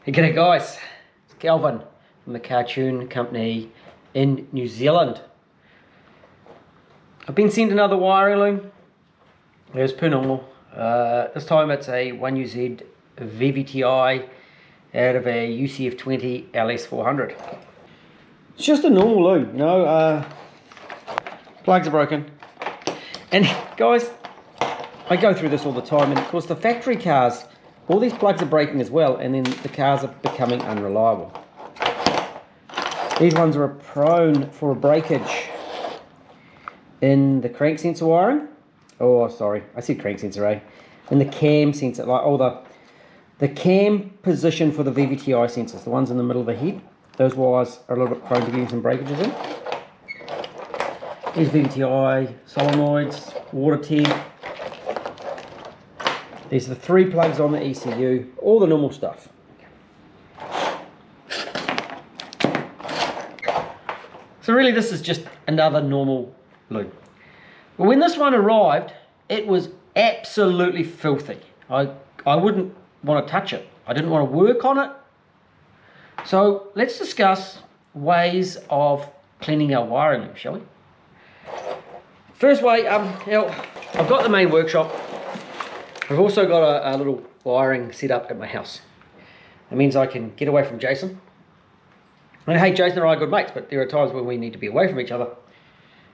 Hey, g'day guys, it's Calvin from the Cartoon Company in New Zealand. I've been sent another wiring loom, as per normal. This time it's a 1UZ Vvti out of a UCF20 LS400. It's just a normal loom, you know, plugs are broken. And guys, I go through this all the time, and of course the factory cars, all these plugs are breaking as well, and then the cars are becoming unreliable. These ones are prone for a breakage in the crank sensor wiring. Oh, sorry, I said crank sensor, eh? In the cam sensor, like the cam position for the Vvti sensors, the ones in the middle of the head. Those wires are a little bit prone to getting some breakages in. These Vvti solenoids, water temp. These are the 3 plugs on the ECU, all the normal stuff. So really this is just another normal loom. But when this one arrived, it was absolutely filthy. I wouldn't want to touch it. I didn't want to work on it. So let's discuss ways of cleaning our wiring loom, shall we? First way, I've got the main workshop. I've also got a little wiring set up at my house. It means I can get away from Jason. And hey, Jason and I are good mates, but there are times when we need to be away from each other.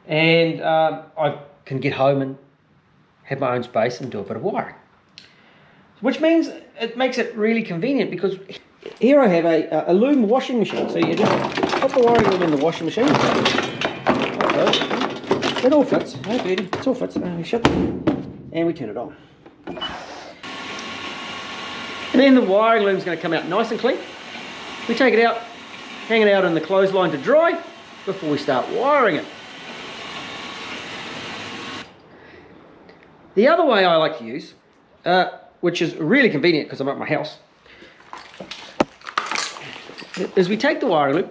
And I can get home and have my own space and do a bit of wiring. Which means it makes it really convenient, because here I have a loom washing machine. So you just put the wiring loom in the washing machine. It all fits. No beauty. It all fits. And we turn it on. And then the wiring loom is going to come out nice and clean. We take it out, hang it out in the clothesline to dry before we start wiring it. The other way I like to use, which is really convenient because I'm at my house, is we take the wiring loom,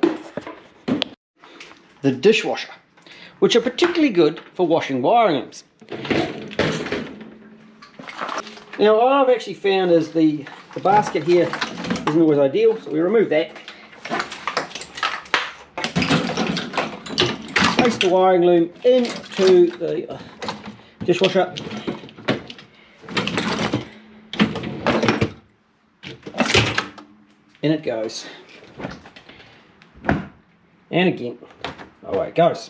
the dishwasher, which are particularly good for washing wiring looms. Now what I've actually found is the basket here isn't always ideal, so we remove that. Place the wiring loom into the dishwasher. In it goes. And again, away it goes.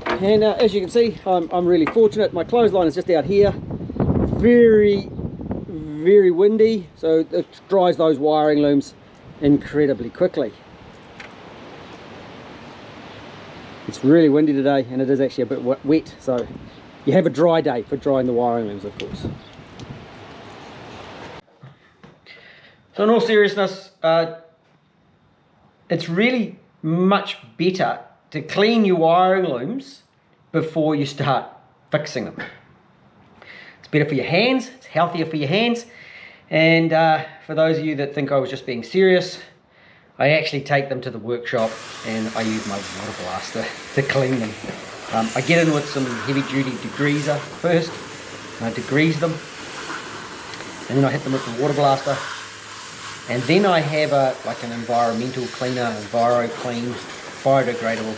And as you can see, I'm really fortunate. My clothesline is just out here. Very, very windy, so it dries those wiring looms incredibly quickly. It's really windy today, and it is actually a bit wet, so you have a dry day for drying the wiring looms, of course. So in all seriousness, it's really much better to clean your wiring looms before you start fixing them. It's better for your hands, it's healthier for your hands, and for those of you that think I was just being serious, I actually take them to the workshop and I use my water blaster to clean them. I get in with some heavy duty degreaser first, and I degrease them, and then I hit them with the water blaster, and then I have like an environmental cleaner, EnviroClean, biodegradable,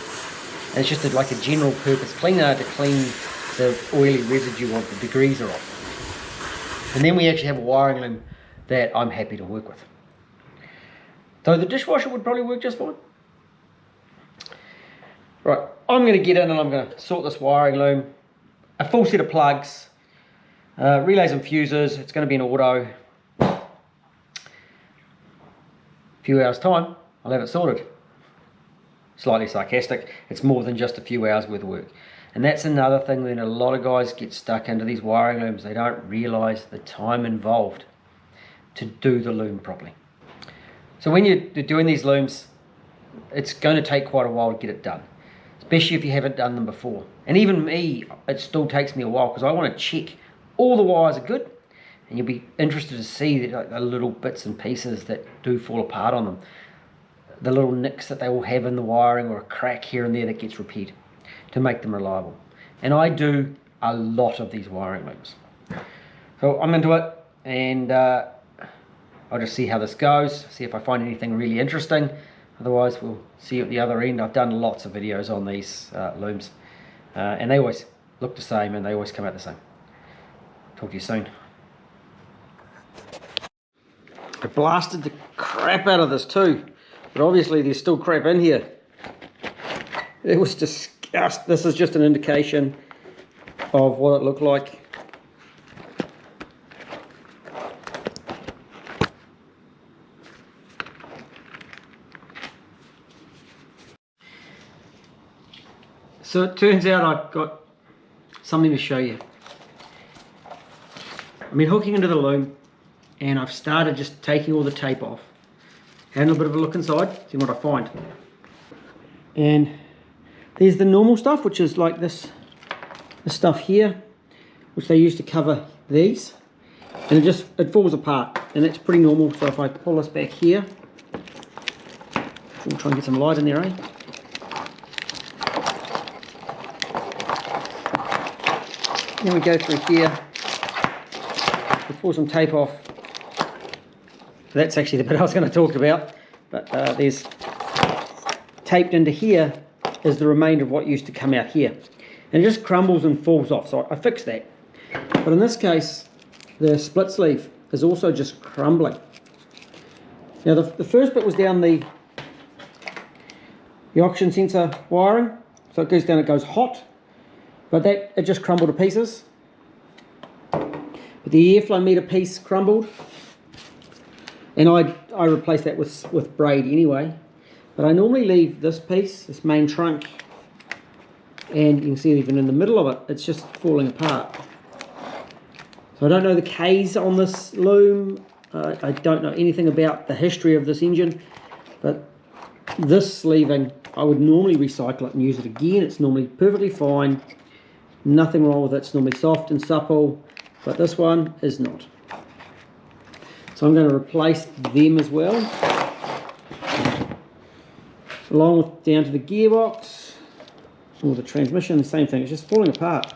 and it's just like a general purpose cleaner to clean the oily residue of the degreaser off. And then we actually have a wiring loom that I'm happy to work with. So the dishwasher would probably work just fine. Right, I'm going to get in and I'm going to sort this wiring loom. A full set of plugs, relays and fuses. It's going to be an auto. A few hours time, I'll have it sorted. Slightly sarcastic, it's more than just a few hours worth of work. And that's another thing that a lot of guys get stuck into these wiring looms. They don't realise the time involved to do the loom properly. So when you're doing these looms, it's going to take quite a while to get it done, especially if you haven't done them before. And even me, it still takes me a while, because I want to check all the wires are good, and you'll be interested to see the little bits and pieces that do fall apart on them, the little nicks that they will have in the wiring, or a crack here and there that gets repaired to make them reliable. And I do a lot of these wiring looms. So I'm into it, and I'll just see how this goes, see if I find anything really interesting. Otherwise, we'll see you at the other end. I've done lots of videos on these looms, and they always look the same and they always come out the same. Talk to you soon. I blasted the crap out of this too, but obviously there's still crap in here. It was disgusting. This is just an indication of what it looked like. So it turns out I've got something to show you. I've been hooking into the loom and I've started just taking all the tape off. Having a bit of a look inside, see what I find. And there's the normal stuff, which is like this stuff here, which they use to cover these. And it falls apart, and that's pretty normal. So if I pull this back here, we'll try and get some light in there, eh? Then we go through here, we pull some tape off. So that's actually the bit I was going to talk about, but there's taped into here is the remainder of what used to come out here. And it just crumbles and falls off, so I fixed that. But in this case, the split sleeve is also just crumbling. Now the first bit was down the oxygen sensor wiring, so it goes down, it goes hot. But it just crumbled to pieces. But the airflow meter piece crumbled. And I replaced that with braid anyway. But I normally leave this piece, this main trunk, and you can see even in the middle of it, it's just falling apart. So I don't know the Ks on this loom. I don't know anything about the history of this engine. But this sleeving, I would normally recycle it and use it again. It's normally perfectly fine. Nothing wrong with it. It's normally soft and supple, but this one is not. So I'm going to replace them as well, along with down to the gearbox or the transmission. Same thing, it's just falling apart.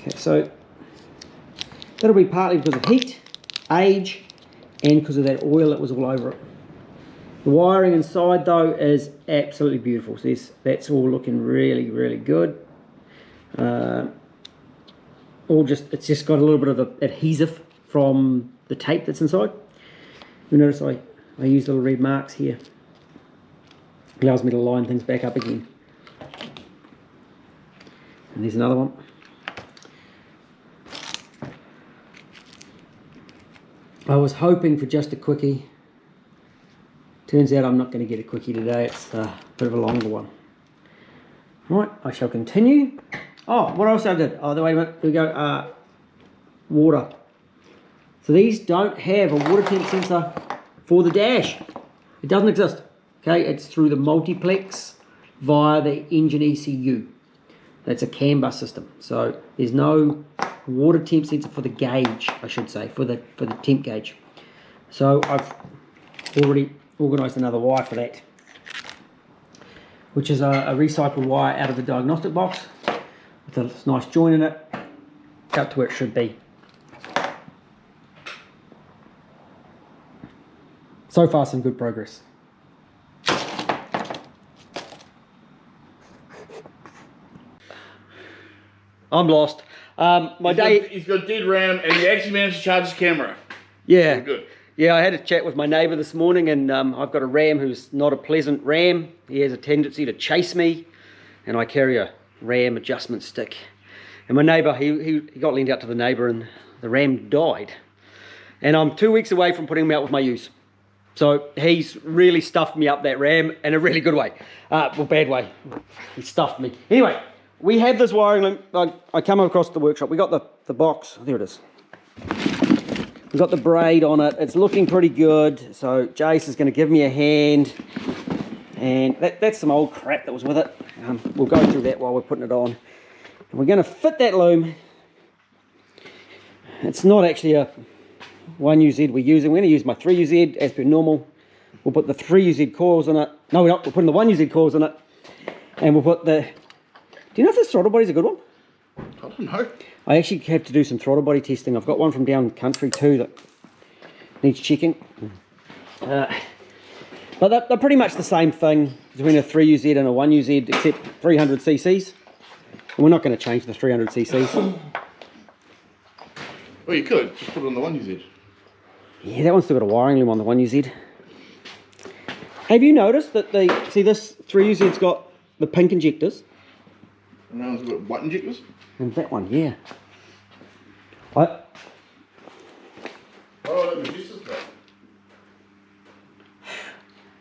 Okay, so that'll be partly because of heat, age, and because of that oil that was all over it. The wiring inside though is absolutely beautiful. So that's all looking really, really good. It's just got a little bit of the adhesive from the tape that's inside. You notice I use little red marks here. Allows me to line things back up again. And there's another one. I was hoping for just a quickie. Turns out I'm not going to get a quickie today. It's a bit of a longer one. Right, I shall continue. Oh, what else I did? Oh, wait a minute. Here we go. Water. So these don't have a water temp sensor for the dash. It doesn't exist. Okay, it's through the multiplex via the engine ECU. That's a CAN bus system. So there's no water temp sensor for the gauge, I should say, for the temp gauge. So I've already organised another wire for that, which is a recycled wire out of the diagnostic box with a nice joint in it, up to where it should be. So far, some good progress. I'm lost. He's got dead RAM, and he actually managed to charge his camera. Yeah. So good. Yeah, I had a chat with my neighbour this morning, and I've got a ram who's not a pleasant ram. He has a tendency to chase me, and I carry a ram adjustment stick. And my neighbour, he got lent out to the neighbour, and the ram died. And I'm 2 weeks away from putting him out with my ewes. So he's really stuffed me up, that ram, in a really good way. Well, bad way. He stuffed me. Anyway, we have this wiring loom. I come across the workshop. We got the box. There it is. We've got the braid on it. It's looking pretty good. So Jace is going to give me a hand. And that's some old crap that was with it. We'll go through that while we're putting it on. And we're going to fit that loom. It's not actually a 1UZ we're using. We're going to use my 3UZ as per normal. We'll put the 3UZ coils in it. No, we're not. We're putting the 1UZ coils in it. And we'll put the Do you know if this throttle body's a good one? I don't know. I actually have to do some throttle body testing. I've got one from down country too that needs checking. But they're pretty much the same thing between a 3UZ and a 1UZ, except 300 cc's. And we're not going to change the 300 cc's. Well, you could just put it on the 1UZ. Yeah, that one's still got a wiring loom on the 1UZ. Have you noticed that see this 3UZ's got the pink injectors? And that one's got white injectors? And that one, yeah. Oh, that was just that.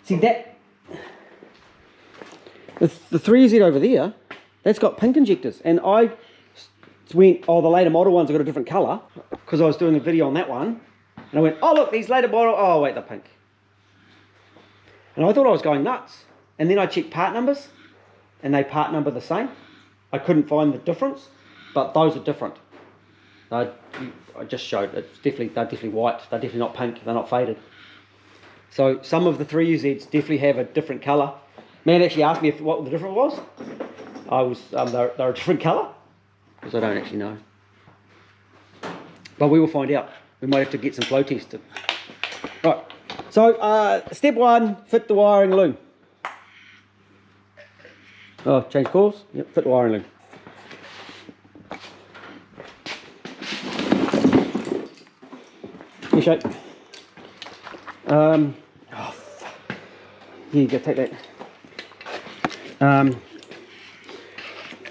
See that, the 3UZ over there, that's got pink injectors. And I went, oh, the later model ones have got a different colour, because I was doing a video on that one. And I went, oh look, these later model, oh wait, they're pink. And I thought I was going nuts. And then I checked part numbers, and they part number the same. I couldn't find the difference, but those are different. I just showed, they're definitely white. They're definitely not pink, they're not faded. So some of the 3UZs definitely have a different colour. Man actually asked me what the difference was. They're a different colour, because I don't actually know. But we will find out. We might have to get some flow tested. Right, so step one, fit the wiring loom. Oh, change coils? Yep, fit the wiring loom. Here, shape. Oh, fuck. Here you go, take that.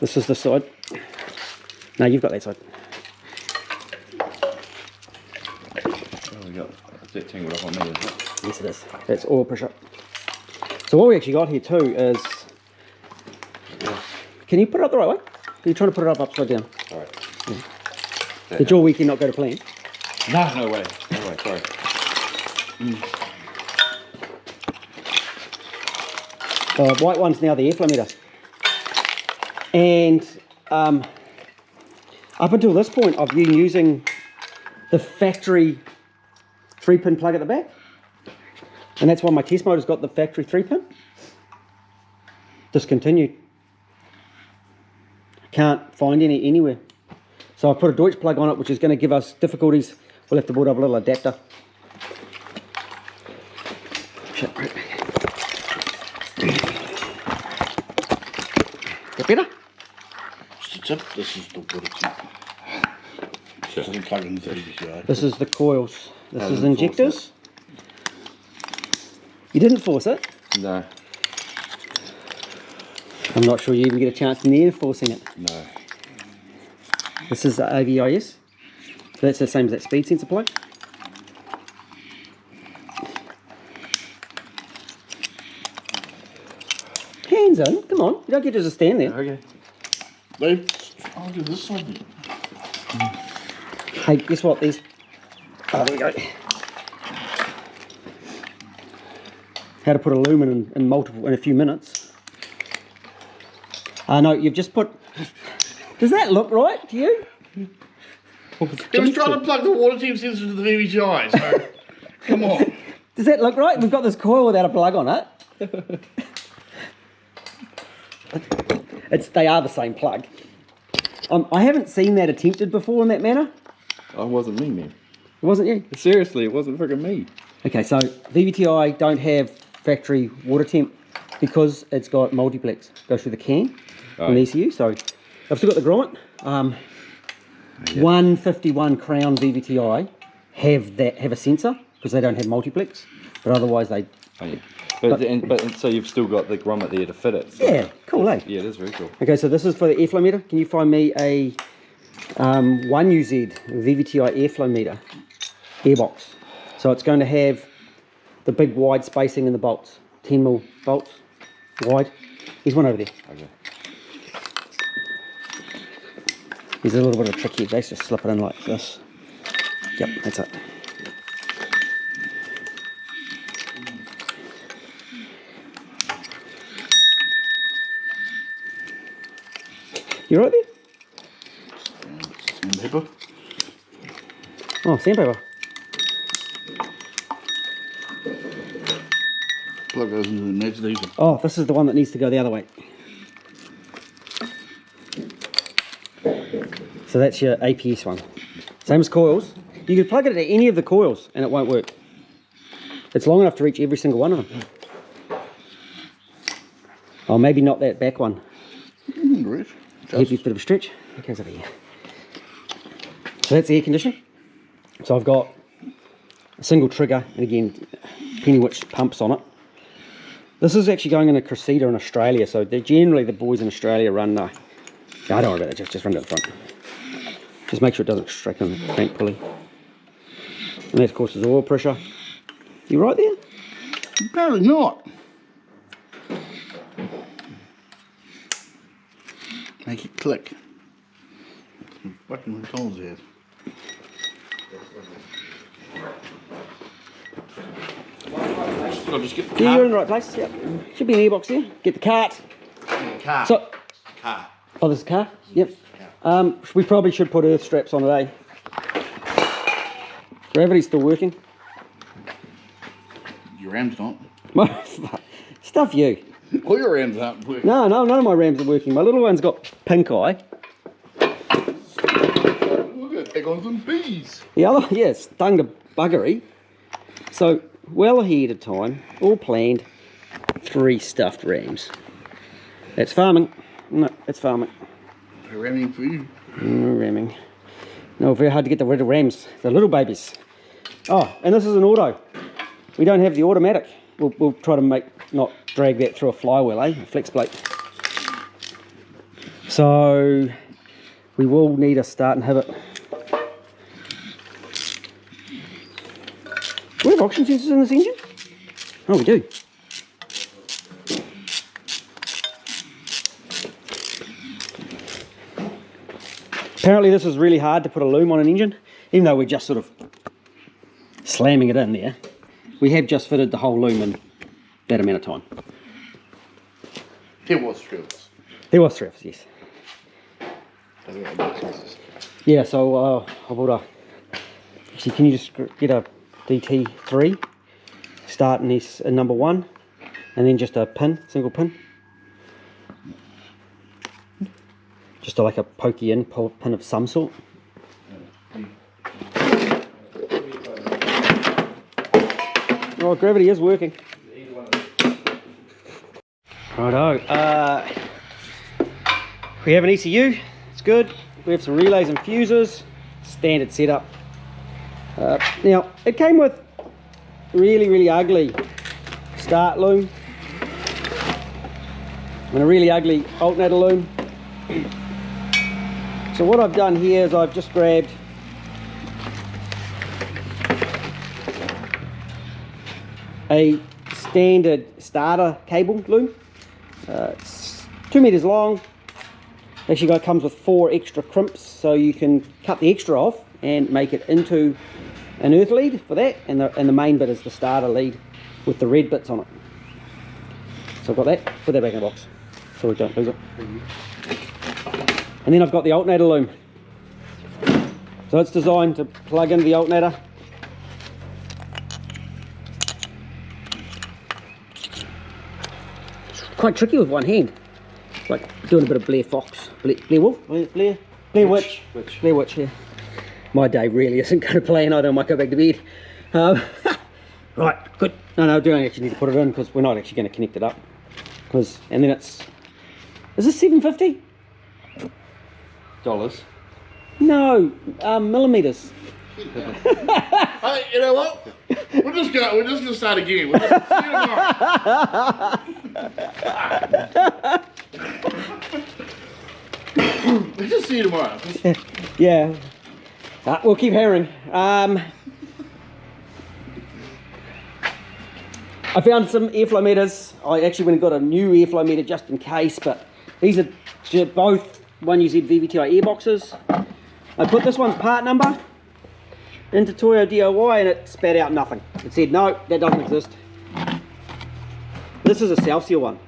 This is the side. No, you've got that side. Oh, we got that tangled up on me, isn't it? Yes, it is. That's oil pressure. So what we actually got here too is, can you put it up the right way? Are you trying to put it up upside down? Alright. Yeah. Did your weekend not go to plan? No way. No way, sorry. The white one's now the airflow meter. And up until this point, I've been using the factory 3-pin plug at the back. And that's why my test motor's got the factory 3-pin. Discontinued. Can't find any anywhere. So I put a Deutsch plug on it, which is going to give us difficulties. We'll have to build up a little adapter. Get better? This is the water tip. This doesn't plug into the Vvti. This is the coils. This is injectors. You didn't force it? No. I'm not sure you even get a chance near forcing it. No. This is the AVIS. So that's the same as that speed sensor plug. Hands in, come on. You don't get to just stand there. Okay. I'll do this side. Hey, guess what? These. Oh, there we go. How to put a loom in a few minutes. No, you've just put. Does that look right to you? He was trying to plug the water tube sensor into the Vvti, so come on. Does that look right? We've got this coil without a plug on it. They are the same plug. I haven't seen that attempted before in that manner. It wasn't me, man. It wasn't you? Seriously, it wasn't freaking me. Okay, so Vvti don't have factory water temp because it's got multiplex. Goes through the can on the ECU. So I've still got the grommet. 151 Crown Vvti have a sensor because they don't have multiplex, but otherwise they. Oh, yeah. But so you've still got the grommet there to fit it. So yeah, cool, eh? Yeah, it is very cool. Okay, so this is for the airflow meter. Can you find me a 1UZ Vvti airflow meter airbox? So it's going to have the big wide spacing in the bolts, 10mm bolts wide. There's one over there. Okay. There's a little bit of a trick here. They just slip it in like this. Yep, that's it. You right there? Sandpaper. Oh, sandpaper. Plug goes into the next diesel. Oh, this is the one that needs to go the other way. So that's your APS one. Same as coils. You could plug it into any of the coils and it won't work. It's long enough to reach every single one of them. Oh, maybe not that back one. Give you a bit of a stretch. It goes over here. So that's the air conditioning. So I've got a single trigger, and again, depending which pump's on it. This is actually going in a Cressida in Australia, so generally the boys in Australia run no, don't worry about that, just run to the front. Just make sure it doesn't extract on the crank pulley. And that of course is oil pressure. You right there? Apparently not. Make it click. Fucking controls there. I'll just get the Yeah, you're in the right place. Yep. Should be an airbox there. Get the cart. car. So, Car. oh, there's a car. Yep. We probably should put earth straps on today. Gravity's still working. Your ram's not. Stuff you. All your rams aren't working. No, none of my rams are working. My little one's got pink eye. Look at take on some bees. The other, yeah, stung to buggery. So, well ahead of time, all planned, 3 stuffed rams. That's farming. No, that's farming. Ramming for you. No ramming. No, very hard to get rid of rams. The little babies. Oh, and this is an auto. We don't have the automatic. We'll try to not drag that through a flywheel, a flex plate. So we will need a start and pivot. Do we have oxygen sensors in this engine? Oh, we do. Apparently this is really hard to put a loom on an engine, even though we're just sort of slamming it in there. We have just fitted the whole loom in that amount of time. There was 3 of us. There was 3 of us, yes. Yeah, so I bought a... Actually, can you just get a DT3, start in this number 1, and then just a pin, single pin. Just like a pokey in pin of some sort. Oh, gravity is working. Righto. We have an ECU. It's good. We have some relays and fuses. Standard setup. Now, it came with really ugly start loom and a really ugly alternator loom. So what I've done here is I've just grabbed a standard starter cable loom. It's 2 meters long. Actually, it comes with 4 extra crimps, so you can cut the extra off and make it into an earth lead for that, and the main bit is the starter lead with the red bits on it. So I've got that. Put that back in the box so we don't lose it. And then I've got the alternator loom. So it's designed to plug into the alternator. It's quite tricky with one hand. It's like doing a bit of Blair Fox. Blair Wolf? Blair Witch. Blair Witch, yeah. My day really isn't going to plan. I might go back to bed. Right, good. No, I don't actually need to put it in because we're not actually going to connect it up. And then it's... Is this $750? Dollars. No, millimeters. Hey, you know what? We're just gonna start again. We'll just see you tomorrow. We'll just see you tomorrow. Yeah. We'll keep hammering. I found some airflow meters. I actually went and got a new airflow meter just in case, but these are both 1UZ Vvti airboxes. I put this one's part number into Toyo DIY and it spat out nothing. It said, no, that doesn't exist. This is a Celsius one.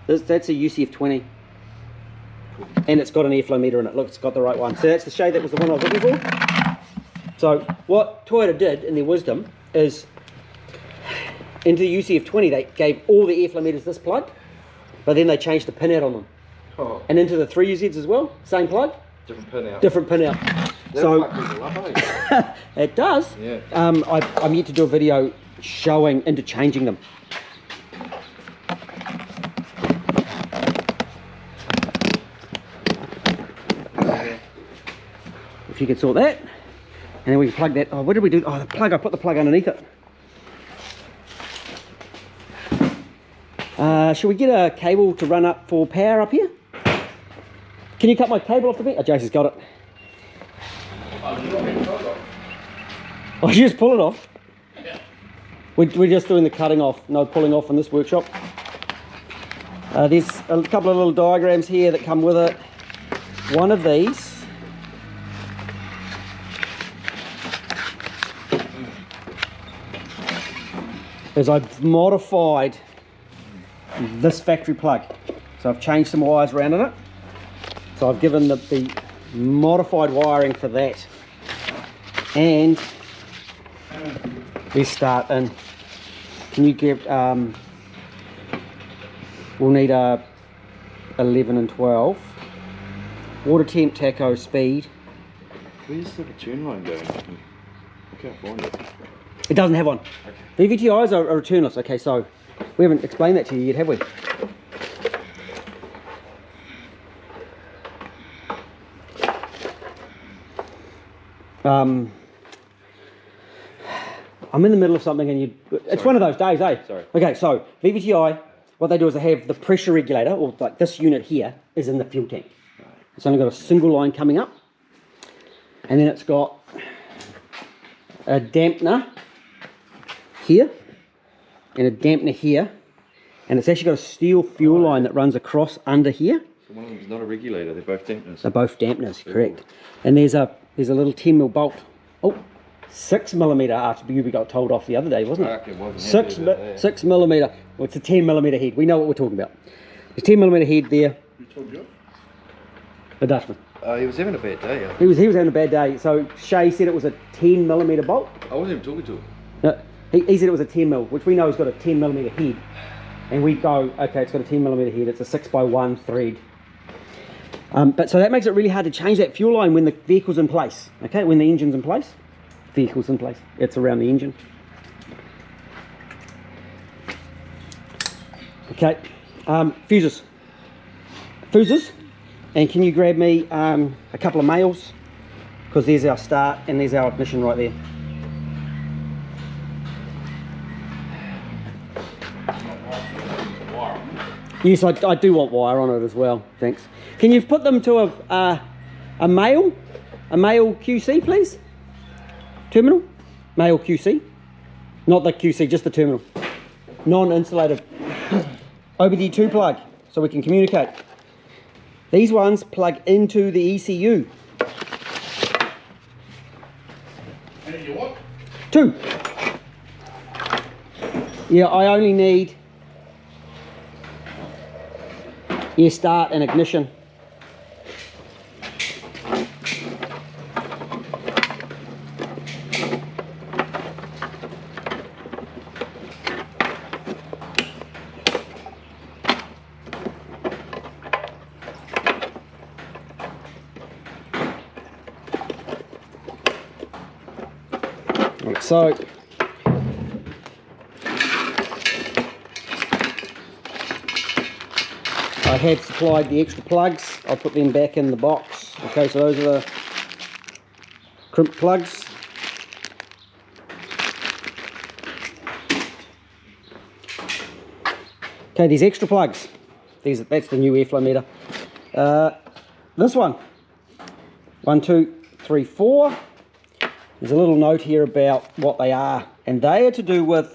That's a UCF20. And it's got an airflow meter in it. Look, it's got the right one. So that's the shade that was the one I was looking for. So what Toyota did in their wisdom is into the UCF20 they gave all the airflow meters this plug, but then they changed the pin out on them. Oh. And into the 3UZs as well, same plug, Different pin out. Different pin out. That'll So fuck people up, eh? it does. Yeah. I'm yet to do a video showing interchanging them. If you can sort that, and then we can plug that. Oh, what did we do? Oh, the plug. I put the plug underneath it. Should we get a cable to run up for power up here? Can you cut my cable off the bed? Oh, Jason's got it. Oh, you just pull it off? Yeah. We're just doing the cutting off, no pulling off in this workshop. There's a couple of little diagrams here that come with it. One of these is I've modified this factory plug. So I've changed some wires around in it. So I've given the modified wiring for that. And we start in. Can you get, we'll need a 11 and 12. Water temp, tacho, speed. Where's the return line going? I can't find it. It doesn't have one. Okay. VVTIs are returnless. Okay, so we haven't explained that to you yet, have we? I'm in the middle of something and it's one of those days, eh? Sorry. Okay, so VVTI, what they do is they have the pressure regulator, or like this unit here, is in the fuel tank. Right. It's only got a single line coming up. And then it's got a dampener here and a dampener here. And it's actually got a steel fuel line that runs across under here. So one of them's not a regulator, they're both dampeners. They're both dampeners, correct. And there's a little 10mm bolt. Oh, 6mm RTB we got told off the other day, wasn't it? It wasn't 6mm. Well, it's a 10mm head. We know what we're talking about. There's 10mm head there. Who told you? The Dutchman. He was having a bad day. He was having a bad day. So Shay said it was a 10mm bolt. I wasn't even talking to him. No, he said it was a 10mm, which we know has got a 10mm head. And we go, okay, it's got a 10mm head. It's a 6x1 thread. But so that makes it really hard to change that fuel line when the vehicle's in place. Okay, when the engine's in place, vehicle's in place. It's around the engine. Okay, fuses. And can you grab me a couple of males? Because there's our start and there's our ignition right there. Yes, I do want wire on it as well. Thanks. Can you put them to a male QC, please? Terminal, male QC, not the QC, just the terminal. Non-insulated OBD2 plug, so we can communicate. These ones plug into the ECU. How many you want? 2. Yeah, I only need start and ignition. So I have supplied the extra plugs. I'll put them back in the box. Okay, so those are the crimp plugs. Okay, these extra plugs. That's the new airflow meter. This one. 1, 2, 3, 4. There's a little note here about what they are, and they are to do with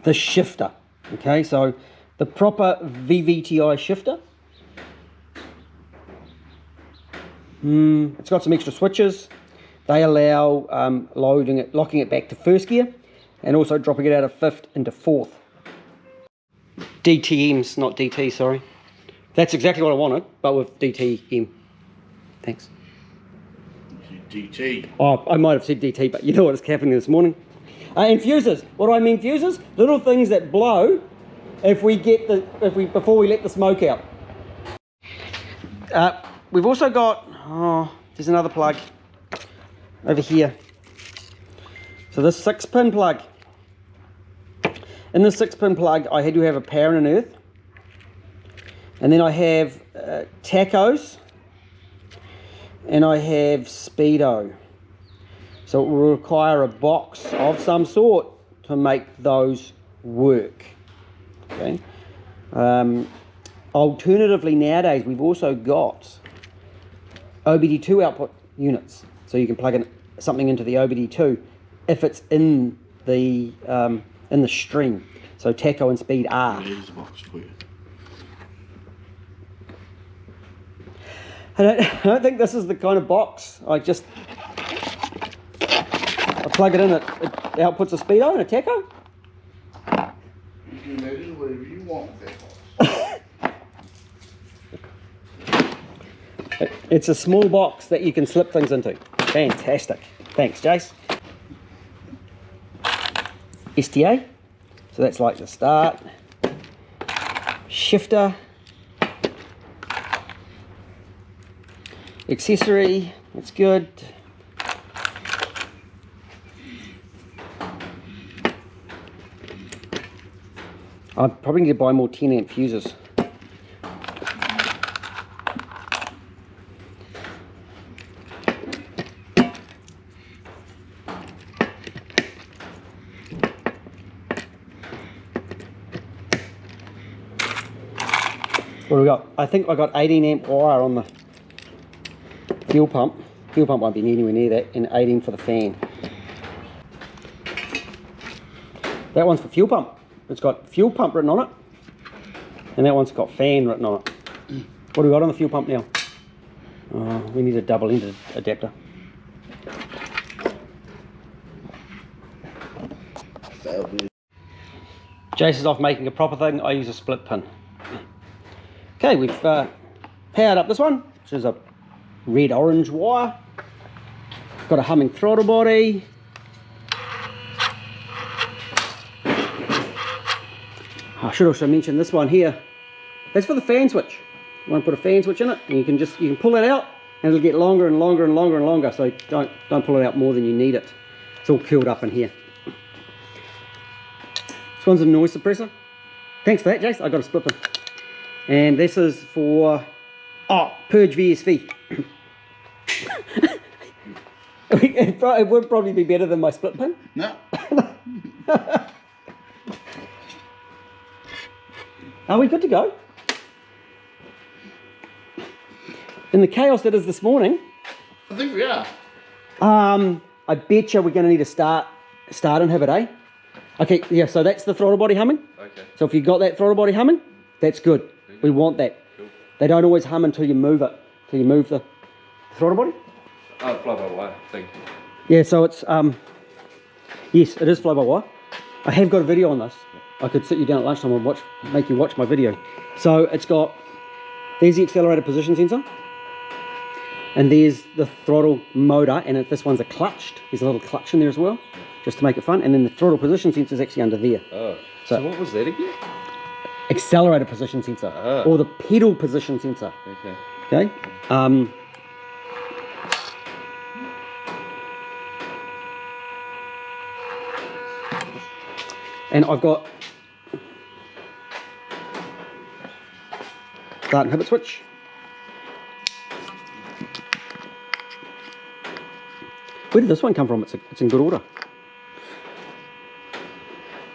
the shifter. Okay, so the proper VVTI shifter. It's got some extra switches. They allow locking it back to first gear, and also dropping it out of 5th into 4th. DTMs, not DT, sorry. That's exactly what I wanted, but with DTM. Thanks. DT. Oh, I might have said DT, but you know what's happening this morning. And fuses. What do I mean fuses? Little things that blow before we let the smoke out. we've also got, oh, there's another plug over here. So this 6-pin plug. In the 6-pin plug, I had to have a power and an earth. And then I have tacos. And I have speedo. So it will require a box of some sort to make those work. Okay. Alternatively, nowadays we've also got OBD2 output units, so you can plug in something into the OBD2 if it's in the stream. So taco and speed are. Here's a box for you. I don't think this is the kind of box. I plug it in, it outputs a speedo and a taco. You can imagine whatever you want with that box. It's a small box that you can slip things into. Fantastic. Thanks, Jace. STA. So that's like the start. Shifter. Accessory. That's good. I probably need to buy more 10 amp fuses. What do we got? I think I got 18 amp wire on the fuel pump. Fuel pump won't be anywhere near that, and 18 for the fan. That one's for fuel pump. It's got fuel pump written on it, and that one's got fan written on it. What do we got on the fuel pump now? We need a double-ended adapter. Jason's off making a proper thing. I use a split pin. Okay, we've powered up this one, which is a red-orange wire. Got a humming throttle body. I should also mention this one here. That's for the fan switch. You want to put a fan switch in it, and you can pull it out, and it'll get longer and longer and longer and longer. So don't pull it out more than you need it. It's all curled up in here. This one's a noise suppressor. Thanks for that, Jace. I got a split pin. And this is for purge VSV. It would probably be better than my split pin. No. Are we good to go? In the chaos that is this morning, I think we are. I bet you we're going to need a start inhibit, eh? Okay, yeah, so that's the throttle body humming. Okay. So if you've got that throttle body humming, that's good. We want that. Cool. They don't always hum until you move it, till you move the throttle body. Oh, fly-by-wire thing. Yeah, so it's, yes, it is fly-by-wire. I have got a video on this. I could sit you down at lunchtime and make you watch my video. So it's got, there's the accelerator position sensor. And there's the throttle motor, and this one's a clutched. There's a little clutch in there as well, just to make it fun. And then the throttle position sensor is actually under there. Oh, so what was that again? Accelerator position sensor, or the pedal position sensor. Okay. Okay. And I've got start inhibit switch. Where did this one come from? It's in good order.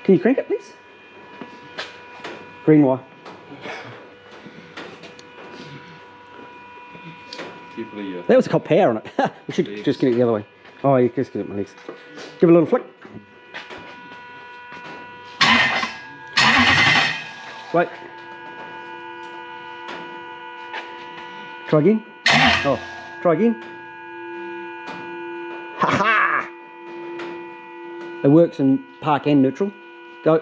Can you crank it, please? Green wire. Carefully, That was got power on it. We should just get it the other way. Oh, yeah, just get it my legs. Give it a little flick. Wait. Try again. Oh, try again. Ha ha! It works in park and neutral. Go.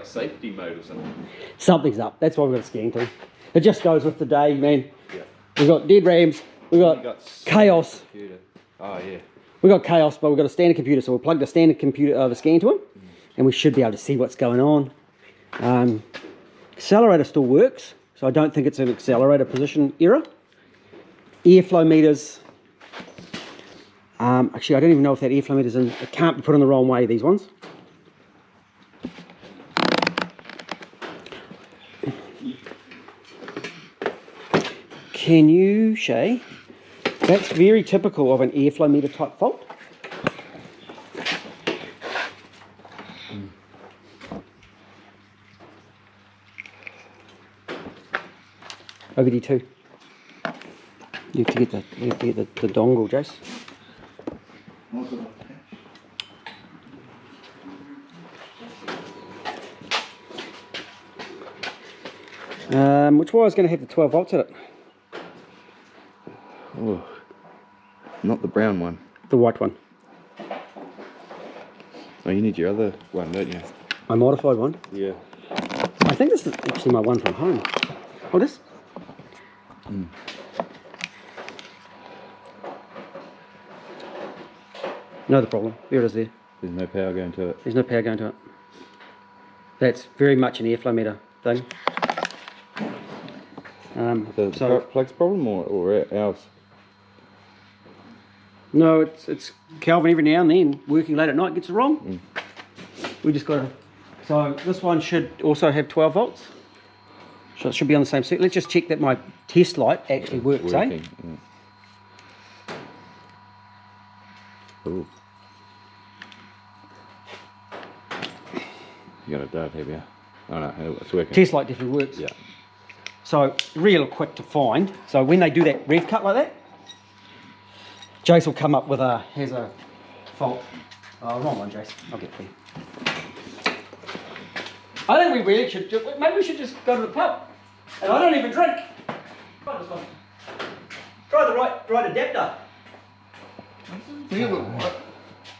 like safety mode or something. Something's up. That's why we've got a scan tool. It just goes with the day, man. Yeah. We've got dead rams. We've got chaos. Computer. Oh yeah. We've got chaos, but we've got a standard computer. So we'll plug the standard computer, the scan to it, and we should be able to see what's going on. Accelerator still works, so I don't think it's an accelerator position error. Airflow meters. Actually, I don't even know if that airflow meter's in. It can't be put in the wrong way, these ones. Can you, Shay? That's very typical of an airflow meter type fault. OBD2. You have to get the dongle, Jace. Which wire is going to have the 12 volts in it? Oh, not the brown one. The white one. Oh, you need your other one, don't you? My modified one. Yeah. I think this is actually my one from home. Oh, this? No, the problem. There it is there. There's no power going to it. There's no power going to it. That's very much an airflow meter thing. So plug's problem or ours? No, it's Calvin every now and then, working late at night, gets it wrong. We just got to... So this one should also have 12 volts. So it should be on the same circuit. Let's just check that my test light actually works, Working. Ooh. You got a dart, have you? Oh no, it's working. Test light definitely works. Yeah. So real quick to find. So when they do that rev cut like that, Jace will come up with has a fault. Oh, wrong one, Jace. I'll get it for you. I think we really should, maybe we should just go to the pub. And I don't even drink. Try this one. Try the right adapter. I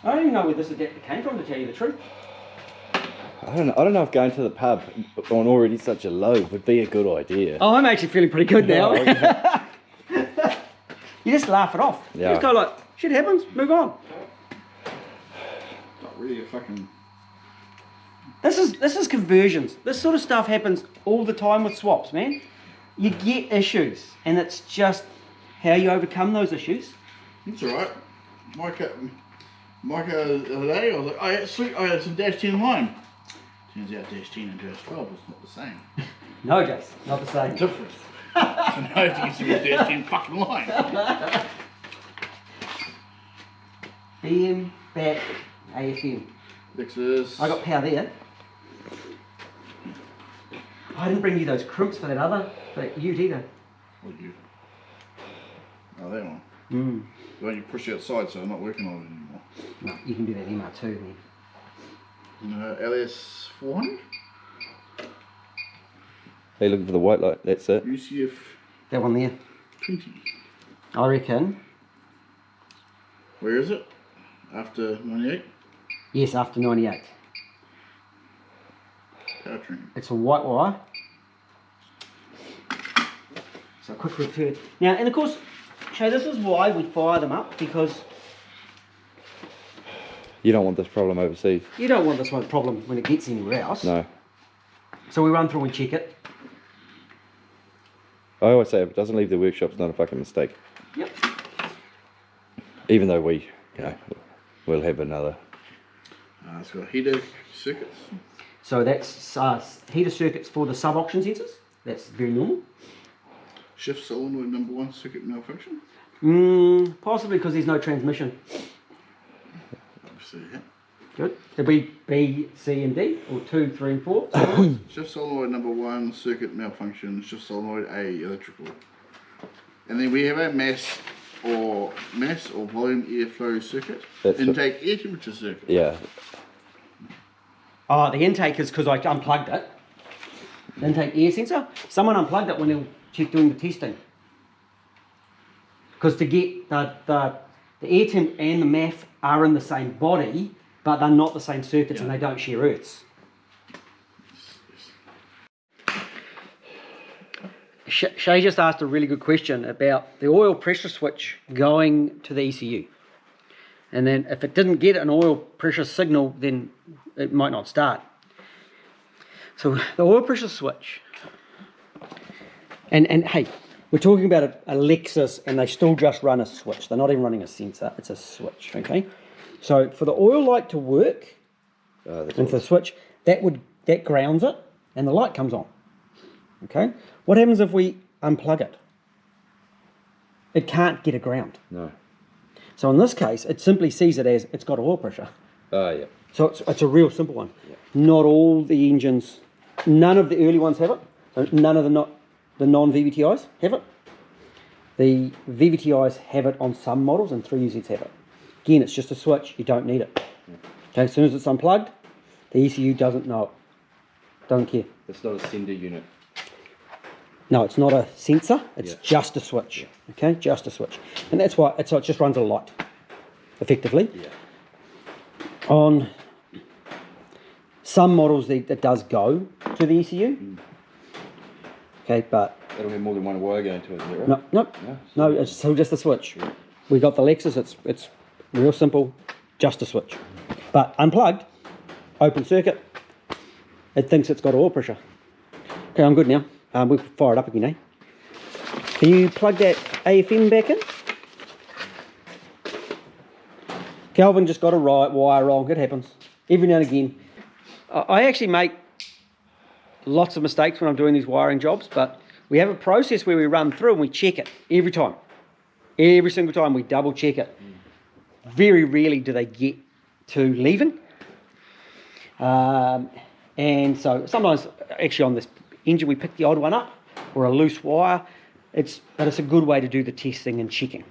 don't even know where this adapter came from, to tell you the truth. I don't know if going to the pub on already such a low would be a good idea. Oh, I'm actually feeling pretty good now. Oh, okay. You just laugh it off. Yeah. You just go like, shit happens, move on. Not really a fucking... This is conversions. This sort of stuff happens all the time with swaps, man. You get issues, and it's just how you overcome those issues. It's alright. Micah the other day, I was like, I had some dash 10 line. Turns out dash 10 and dash 12 is not the same. No, Jace, not the same. Different. So now I have to get some dash 10 fucking line. BM, back, AFM. This is... I got power there. I didn't bring you those crimps for that ute either. What you? Oh, that one. Mm. The one you push outside, so I'm not working on it anymore. No, you can do that MR2 then. LS 400? Hey, looking for the white light, that's it. UCF That one there. 20. I reckon. Where is it? After 98? Yes, after 98. Powertrain. It's a white wire. So a quick return. Now, and of course, Shay, this is why we fire them up, because You don't want this problem overseas. you don't want this one problem when it gets anywhere else. No. So we run through and check it. I always say if it doesn't leave the workshop, it's not a fucking mistake. Yep. Even though we, we'll have another. It's got heater circuits. So that's heater circuits for the sub-auction sensors. That's very normal. Shift solenoid number 1 circuit malfunction. Possibly because there's no transmission. Obviously, yeah. Good. It'll be B, C, and D, or 2, 3, and 4. Shift solenoid number 1 circuit malfunction. Shift solenoid A electrical. And then we have a mass or volume airflow circuit. That's Intake air temperature circuit. Yeah. Oh, the intake is because I unplugged it. The intake air sensor. Someone unplugged it when they were doing the testing. Because to get the air temp and the MAF are in the same body, but they're not the same circuits and they don't share earths. Shay just asked a really good question about the oil pressure switch going to the ECU. And then if it didn't get an oil pressure signal, then it might not start. So the oil pressure switch, and hey, we're talking about a Lexus and they still just run a switch. They're not even running a sensor, it's a switch, okay? So for the oil light to work, and for the switch, that grounds it and the light comes on, okay? What happens if we unplug it? It can't get a ground. No. So in this case, it simply sees it as it's got oil pressure. Oh, yeah. So it's a real simple one. Yeah. Not all the engines, none of the early ones have it. So none of the non-VVTIs have it. The VVTIs have it on some models and 3UZs have it. Again, it's just a switch, you don't need it. Okay, as soon as it's unplugged, the ECU doesn't know it. Doesn't care. It's not a sender unit. No, it's not a sensor, it's just a switch. Yeah. Okay, just a switch. And that's why it just runs a light, effectively. Yeah. On some models, it does go to the ECU. Okay, but That'll have more than one wire going to it, is that right? no, it's still just a switch. Yeah. We got the Lexus, it's real simple, just a switch. But unplugged, open circuit, it thinks it's got oil pressure. Okay, I'm good now. We'll fire it up again, eh? Can you plug that AFM back in? Calvin just got a wire wrong, it happens. Every now and again. I actually make lots of mistakes when I'm doing these wiring jobs, but we have a process where we run through and we check it every time. Every single time we double check it. Very rarely do they get to leaving. And so sometimes actually on this engine we pick the odd one up or a loose wire. But it's a good way to do the testing and checking.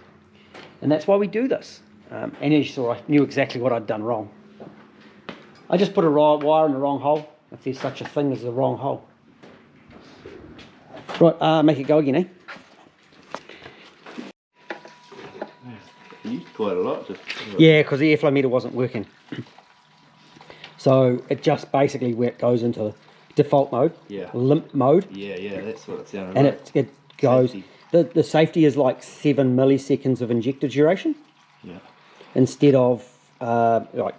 And that's why we do this. And as you saw, I knew exactly what I'd done wrong. I just put a wire in the wrong hole, if there's such a thing as the wrong hole. Right, make it go again, eh? You used quite a lot. Yeah, because the airflow meter wasn't working. So it just basically where it goes into default mode, limp mode. Yeah, that's what it sounded and like. it goes, Safety. the safety is like 7 milliseconds of injector duration. Yeah. Instead of like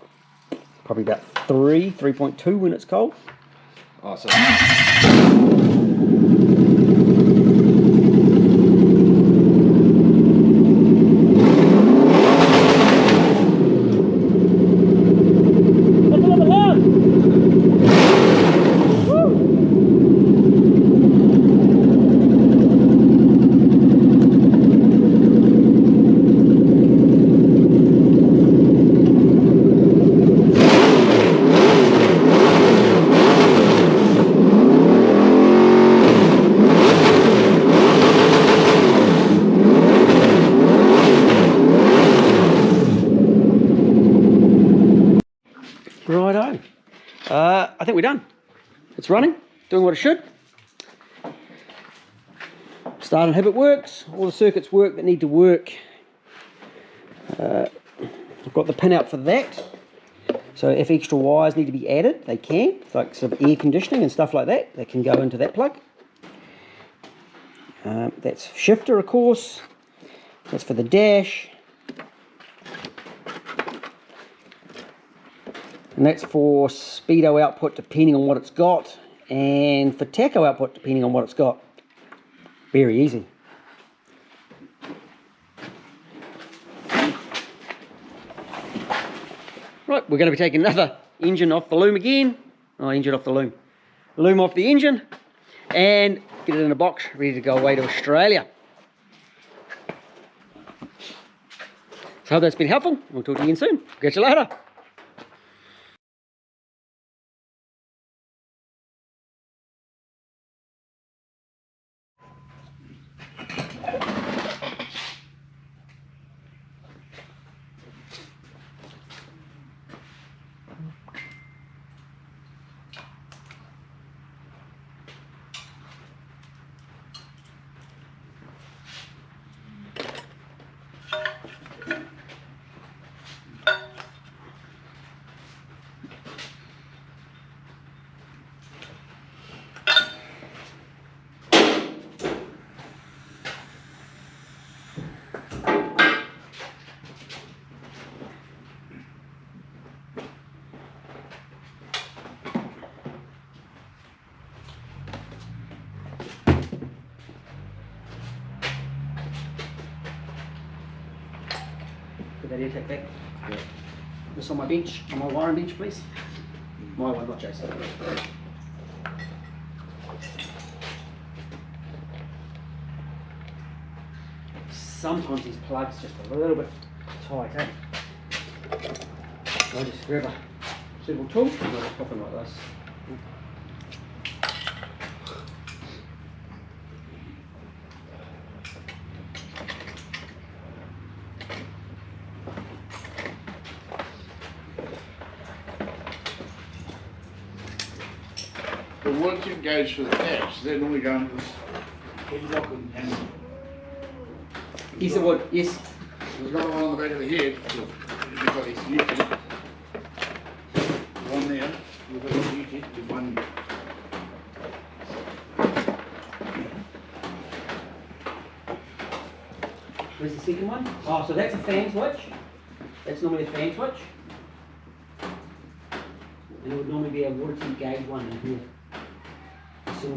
probably about 3.2 when it's cold. Oh, so That's a little bit loud. Righto. I think we're done. It's running, doing what it should. Start inhibit works. All the circuits work that need to work. I've got the pin out for that. So if extra wires need to be added, they can. Like some air conditioning and stuff like that, they can go into that plug. That's shifter, of course. That's for the dash. And that's for speedo output depending on what it's got, and for tacho output depending on what it's got. Very easy. Right, we're going to be taking another engine off the loom again. Oh, engine off the loom. Loom off the engine and get it in a box ready to go away to Australia. So I hope that's been helpful. We'll talk to you again soon. Catch you later. that intake back. Yeah. This on my bench, on my wiring bench, please. My one, not Jason. Sometimes these plugs just a little bit tight, eh? So I just grab a suitable tool and I'll just pop in like this. The water tip gauge for the catch, they're normally going to this headlock and Here's the wood, yes. there's another one on the back of the head. Look, you've got this U-tip. One there, we've got this U-tip with one. Where's the second one? Oh, so that's a fan switch. That's normally a fan switch. And it would normally be a water temp gauge one in here. So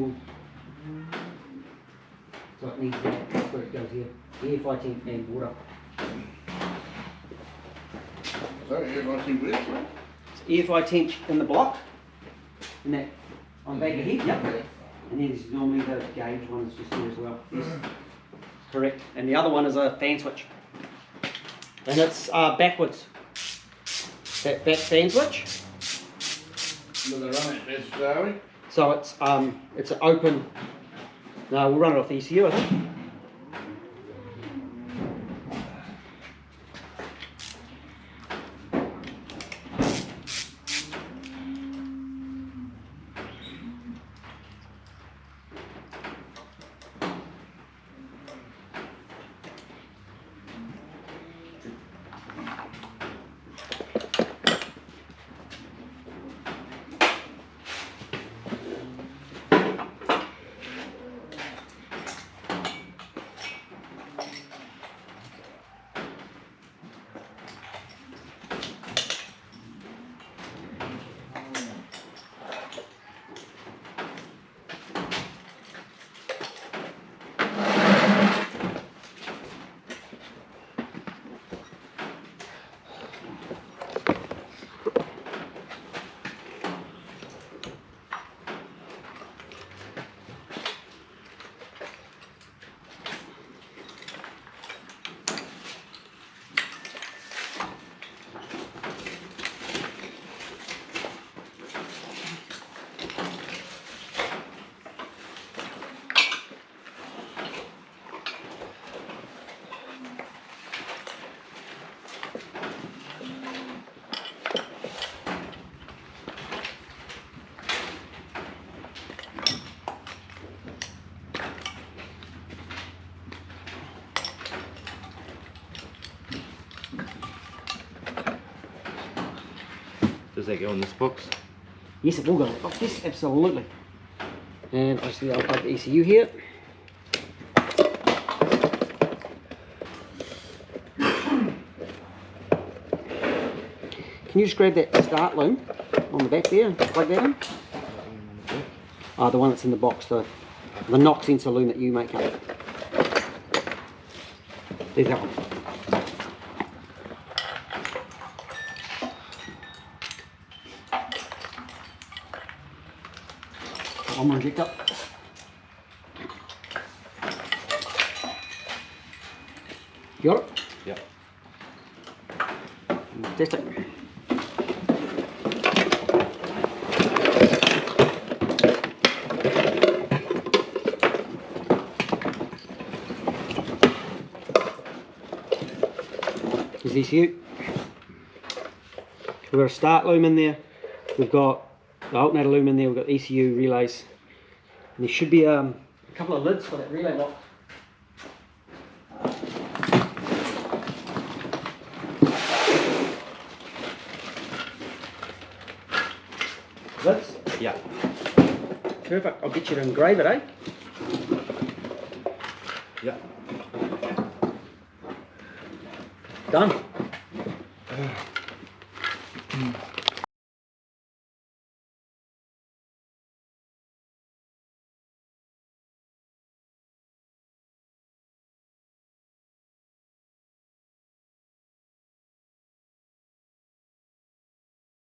it needs that. That's where it goes here. Air, fire temp and water. So, everyone think with? Air, fire temp in the block. And that on the back of the head, yep. Yeah. And then there's normally the gauge one is just here as well. Yes. Correct. And the other one is a fan switch. And it's backwards. That fan switch. But they run it best, are we? So it's an open. No, we'll run it off the ECU, I think. Does that go in this box? Yes, it will go in the box. Yes, absolutely. And obviously I'll plug the ECU here. Can you just grab that start loom on the back there and plug that in? The one that's in the box, the knock sensor loom that you make up. There's that one. One more inject up. You got it? Yep. Fantastic. Here's the ECU. We've got a start loom in there. We've got the alternator loom in there. We've got ECU relays. And there should be a couple of lids for that relay lock. Lids? Yeah. Perfect. I'll get you to engrave it, eh? Yeah. Done.